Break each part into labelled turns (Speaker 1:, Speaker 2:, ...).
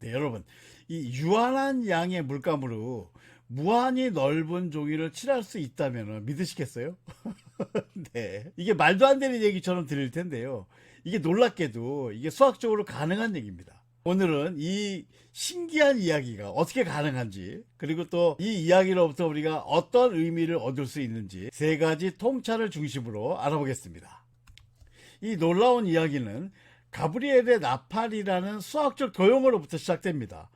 Speaker 1: 네, 여러분. 이 유한한 양의 물감으로 무한히 넓은 종이를 칠할 수 있다면 믿으시겠어요? 네. 이게 말도 안 되는 얘기처럼 들릴 텐데요. 이게 놀랍게도 이게 수학적으로 가능한 얘기입니다. 오늘은 이 신기한 이야기가 어떻게 가능한지, 그리고 또 이 이야기로부터 우리가 어떤 의미를 얻을 수 있는지 세 가지 통찰을 중심으로 알아보겠습니다. 이 놀라운 이야기는 가브리엘의 나팔이라는 수학적 도형으로부터 시작됩니다.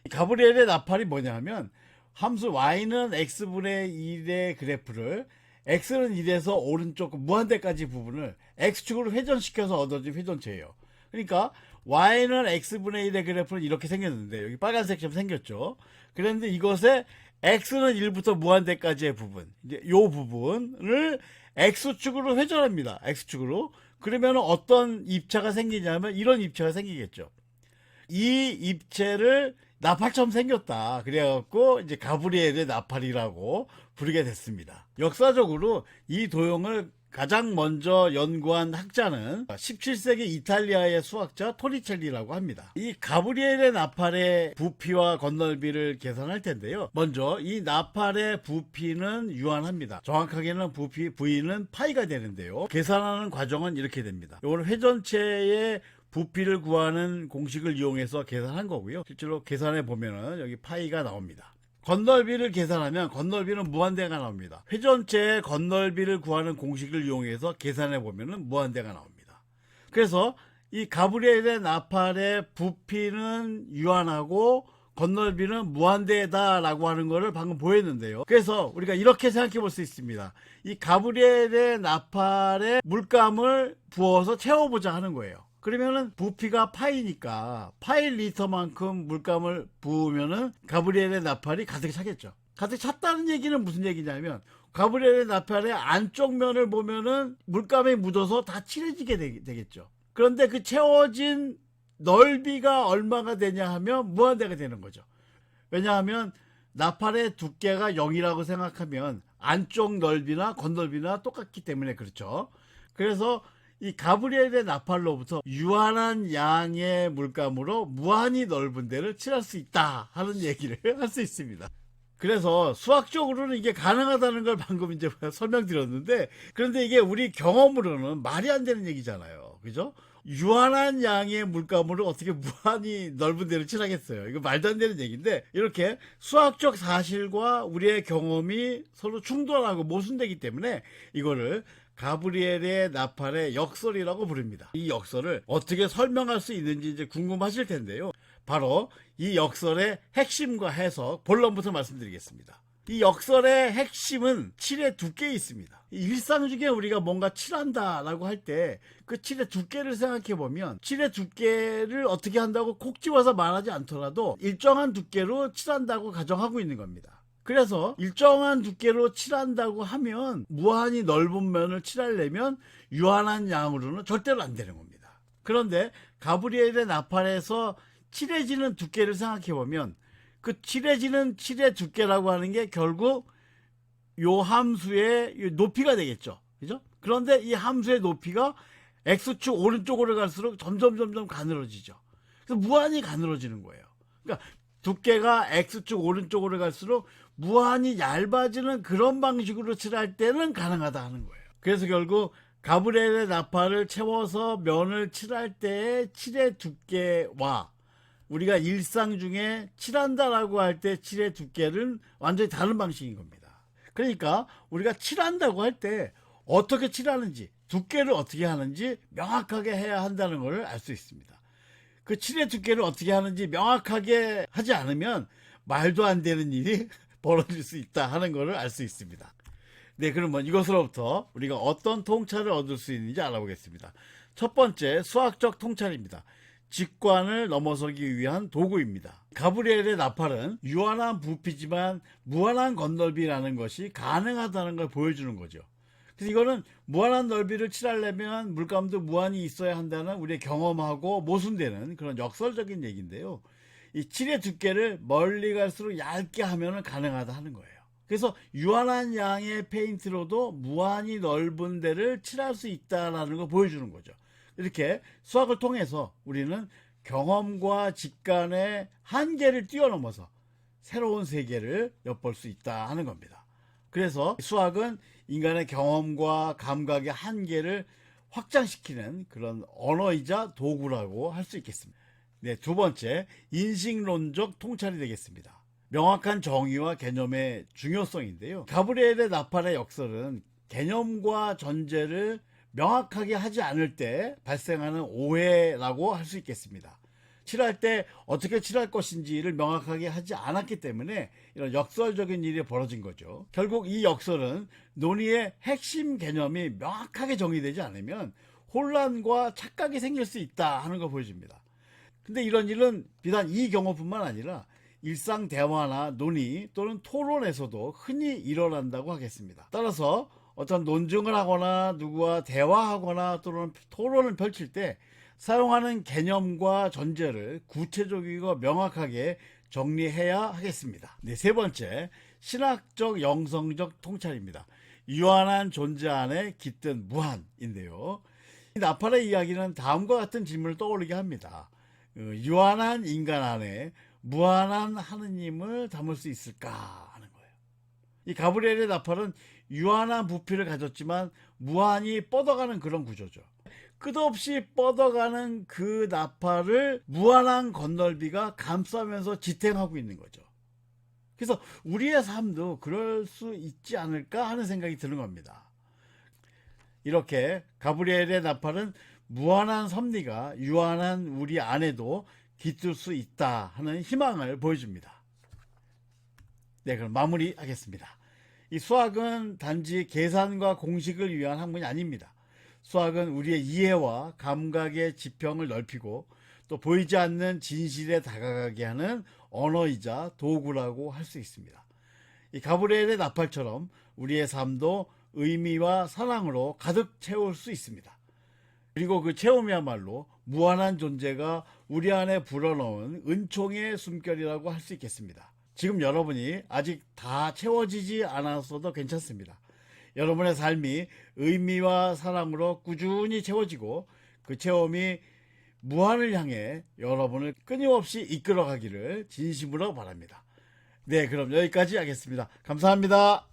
Speaker 1: 가브리엘의 나팔이 뭐냐 하면 함수 y는 x분의 1의 그래프를 x는 1에서 오른쪽 무한대까지 부분을 x축으로 회전시켜서 얻어진 회전체예요. 그러니까 y는 x분의 1의 그래프는 이렇게 생겼는데 여기 빨간색처럼 생겼죠. 그런데 이것에 x는 1부터 무한대까지의 부분, 이제 이 부분을 x축으로 회전합니다. x축으로. 그러면 어떤 입체가 생기냐면 이런 입체가 생기겠죠. 이 입체를 나팔처럼 생겼다. 그래갖고 이제 가브리엘의 나팔이라고 부르게 됐습니다. 역사적으로 이 도형을 가장 먼저 연구한 학자는 17세기 이탈리아의 수학자 토리첼리라고 합니다. 이 가브리엘의 나팔의 부피와 건널비를 계산할 텐데요. 먼저 이 나팔의 부피는 유한합니다. 정확하게는 부피 V는 파이가 되는데요. 계산하는 과정은 이렇게 됩니다. 이건 회전체의 부피를 구하는 공식을 이용해서 계산한 거고요. 실제로 계산해 보면은 여기 파이가 나옵니다. 건널비를 계산하면 건널비는 무한대가 나옵니다. 회전체의 건널비를 구하는 공식을 이용해서 계산해 보면은 무한대가 나옵니다. 그래서 이 가브리엘의 나팔의 부피는 유한하고 건널비는 무한대다라고 하는 것을 방금 보였는데요. 그래서 우리가 이렇게 생각해 볼 수 있습니다. 이 가브리엘의 나팔에 물감을 부어서 채워보자 하는 거예요. 그러면은 부피가 파이니까 파이 리터만큼 물감을 부으면은 가브리엘의 나팔이 가득 차겠죠. 가득 찼다는 얘기는 무슨 얘기냐면 가브리엘의 나팔의 안쪽 면을 보면은 물감이 묻어서 다 칠해지게 되겠죠. 그런데 그 채워진 넓이가 얼마가 되냐 하면 무한대가 되는 거죠. 왜냐하면 나팔의 두께가 0이라고 생각하면 안쪽 넓이나 건널비나 똑같기 때문에 그렇죠. 그래서 이 가브리엘의 나팔로부터 유한한 양의 물감으로 무한히 넓은 데를 칠할 수 있다 하는 얘기를 할 수 있습니다. 그래서 수학적으로는 이게 가능하다는 걸 방금 이제 설명드렸는데, 그런데 이게 우리 경험으로는 말이 안 되는 얘기잖아요. 그죠? 유한한 양의 물감으로 어떻게 무한히 넓은 데를 칠하겠어요. 이거 말도 안 되는 얘기인데, 이렇게 수학적 사실과 우리의 경험이 서로 충돌하고 모순되기 때문에 이거를 가브리엘의 나팔의 역설이라고 부릅니다. 이 역설을 어떻게 설명할 수 있는지 이제 궁금하실 텐데요. 바로 이 역설의 핵심과 해석, 본론부터 말씀드리겠습니다. 이 역설의 핵심은 칠의 두께에 있습니다. 일상 중에 우리가 뭔가 칠한다라고 할 때 그 칠의 두께를 생각해 보면 칠의 두께를 어떻게 한다고 콕 집어서 말하지 않더라도 일정한 두께로 칠한다고 가정하고 있는 겁니다. 그래서 일정한 두께로 칠한다고 하면 무한히 넓은 면을 칠하려면 유한한 양으로는 절대로 안 되는 겁니다. 그런데 가브리엘의 나팔에서 칠해지는 두께를 생각해 보면 그 칠해지는 칠의 두께라고 하는 게 결국 요 함수의 높이가 되겠죠. 그죠? 그런데 이 함수의 높이가 x축 오른쪽으로 갈수록 점점 가늘어지죠. 그래서 무한히 가늘어지는 거예요. 그러니까 두께가 x축 오른쪽으로 갈수록 무한히 얇아지는 그런 방식으로 칠할 때는 가능하다 하는 거예요. 그래서 결국 가브리엘의 나팔을 채워서 면을 칠할 때의 칠의 두께와 우리가 일상 중에 칠한다라고 할 때 칠의 두께는 완전히 다른 방식인 겁니다. 그러니까 우리가 칠한다고 할 때 어떻게 칠하는지, 두께를 어떻게 하는지 명확하게 해야 한다는 걸 알 수 있습니다. 그 칠의 두께를 어떻게 하는지 명확하게 하지 않으면 말도 안 되는 일이 벌어질 수 있다 하는 것을 알 수 있습니다. 네, 그러면 이것으로부터 우리가 어떤 통찰을 얻을 수 있는지 알아보겠습니다. 첫 번째, 수학적 통찰입니다. 직관을 넘어서기 위한 도구입니다. 가브리엘의 나팔은 유한한 부피지만 무한한 건널비라는 것이 가능하다는 걸 보여주는 거죠. 그래서 이거는 무한한 넓이를 칠하려면 물감도 무한히 있어야 한다는 우리의 경험하고 모순되는 그런 역설적인 얘기인데요. 이 칠의 두께를 멀리 갈수록 얇게 하면 가능하다 하는 거예요. 그래서 유한한 양의 페인트로도 무한히 넓은 데를 칠할 수 있다는 걸 보여주는 거죠. 이렇게 수학을 통해서 우리는 경험과 직관의 한계를 뛰어넘어서 새로운 세계를 엿볼 수 있다 하는 겁니다. 그래서 수학은 인간의 경험과 감각의 한계를 확장시키는 그런 언어이자 도구라고 할 수 있겠습니다. 네, 두 번째, 인식론적 통찰이 되겠습니다. 명확한 정의와 개념의 중요성인데요. 가브리엘의 나팔의 역설은 개념과 전제를 명확하게 하지 않을 때 발생하는 오해라고 할 수 있겠습니다. 칠할 때 어떻게 칠할 것인지를 명확하게 하지 않았기 때문에 이런 역설적인 일이 벌어진 거죠. 결국 이 역설은 논의의 핵심 개념이 명확하게 정의되지 않으면 혼란과 착각이 생길 수 있다 하는 걸 보여줍니다. 근데 이런 일은 비단 이 경우뿐만 아니라 일상 대화나 논의 또는 토론에서도 흔히 일어난다고 하겠습니다. 따라서 어떤 논증을 하거나 누구와 대화하거나 또는 토론을 펼칠 때 사용하는 개념과 전제를 구체적이고 명확하게 정리해야 하겠습니다. 네, 세 번째, 신학적 영성적 통찰입니다. 유한한 존재 안에 깃든 무한인데요. 이 나팔의 이야기는 다음과 같은 질문을 떠올리게 합니다. 유한한 인간 안에 무한한 하느님을 담을 수 있을까 하는 거예요. 이 가브리엘의 나팔은 유한한 부피를 가졌지만 무한히 뻗어가는 그런 구조죠. 끝없이 뻗어가는 그 나팔을 무한한 건널비가 감싸면서 지탱하고 있는 거죠. 그래서 우리의 삶도 그럴 수 있지 않을까 하는 생각이 드는 겁니다. 이렇게 가브리엘의 나팔은 무한한 섭리가 유한한 우리 안에도 깃들 수 있다 하는 희망을 보여줍니다. 네, 그럼 마무리하겠습니다. 이 수학은 단지 계산과 공식을 위한 학문이 아닙니다. 수학은 우리의 이해와 감각의 지평을 넓히고 또 보이지 않는 진실에 다가가게 하는 언어이자 도구라고 할 수 있습니다. 이 가브리엘의 나팔처럼 우리의 삶도 의미와 사랑으로 가득 채울 수 있습니다. 그리고 그 체험이야말로 무한한 존재가 우리 안에 불어넣은 은총의 숨결이라고 할 수 있겠습니다. 지금 여러분이 아직 다 채워지지 않았어도 괜찮습니다. 여러분의 삶이 의미와 사랑으로 꾸준히 채워지고 그 체험이 무한을 향해 여러분을 끊임없이 이끌어가기를 진심으로 바랍니다. 네, 그럼 여기까지 하겠습니다. 감사합니다.